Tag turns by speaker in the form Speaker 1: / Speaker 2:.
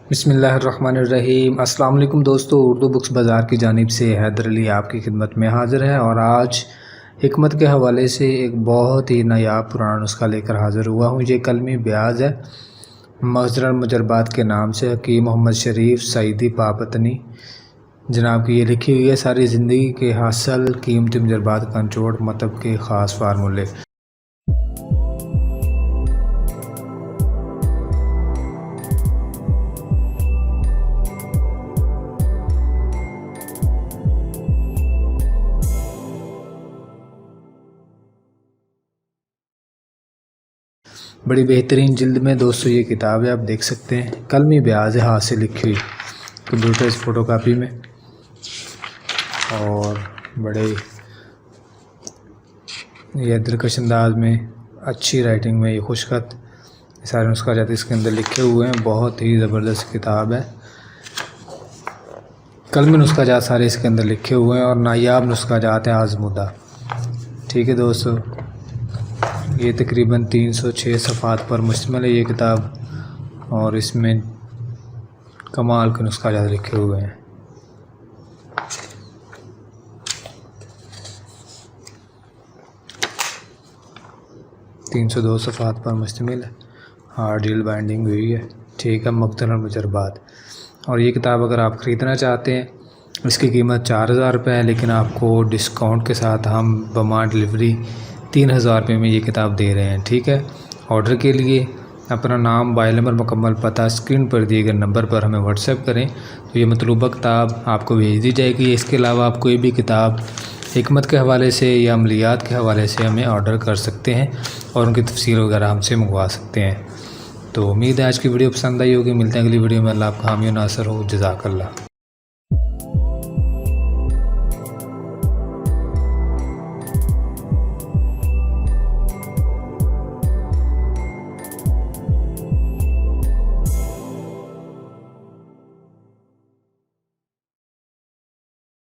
Speaker 1: बिस्मिल्लाहिर्रहमानिर्रहीम। अस्सलाम वालेकुम दोस्तों, उर्दू बुक्स बाज़ार की जानिब से हैदर अली आपकी खिदमत में हाज़िर है और आज हिकमत के हवाले से एक बहुत ही नायाब पुराना नुस्खा लेकर हाज़िर हुआ हूँ। ये कलमी ब्याज है, मखज़रुल मुजरबात के नाम से हकीम मोहम्मद शरीफ सईदी पापतनी जनाब की ये लिखी हुई है। सारी ज़िंदगी के हासिल कीमती मुजरबात का निचोड़ मतलब के ख़ास फार्मूले। बड़ी बेहतरीन जिल्द में दोस्तों ये किताब है, आप देख सकते हैं। कलमी ब्याज है, हाथ से लिखी हुई कंप्यूटर फ़ोटोकॉपी में और बड़े ये दिलकश अंदाज में अच्छी राइटिंग में ये खुशखत सारे नुस्खा जाते इसके अंदर लिखे हुए हैं। बहुत ही ज़बरदस्त किताब है। कलमी नुस्खा जात सारे इसके अंदर लिखे हुए हैं और नायाब नुस्खा जात है आज़मूदा। ठीक है दोस्तों, ये तकरीबन 306 सफ़ात पर मुश्तमिल है ये किताब और इसमें कमाल के नुस्खा जात लिखे हुए हैं। तीन 302 सफ़ात पर मुश्तमिल है, हार्ड डील बाइंडिंग हुई है। ठीक है, मखज़रुल मुजरबात। और ये किताब अगर आप ख़रीदना चाहते हैं इसकी कीमत 4000 रुपये है, लेकिन आपको डिस्काउंट के साथ हम बमा डिलीवरी 3000 रुपये में ये किताब दे रहे हैं। ठीक है, ऑर्डर के लिए अपना नाम, मोबाइल नंबर, मुकम्मल पता स्क्रीन पर दिए गए नंबर पर हमें व्हाट्सएप करें तो ये मतलूबा किताब आपको भेज दी जाएगी। इसके अलावा आप कोई भी किताब हिकमत के हवाले से या अमलियात के हवाले से हमें ऑर्डर कर सकते हैं और उनकी तफसीर वगैरह हमसे मंगवा सकते हैं। तो उम्मीद है आज की वीडियो पसंद आई होगी। मिलते हैं अगली वीडियो में। अल्लाह आपका हामी नासर हो। जज़ाकल्लाह।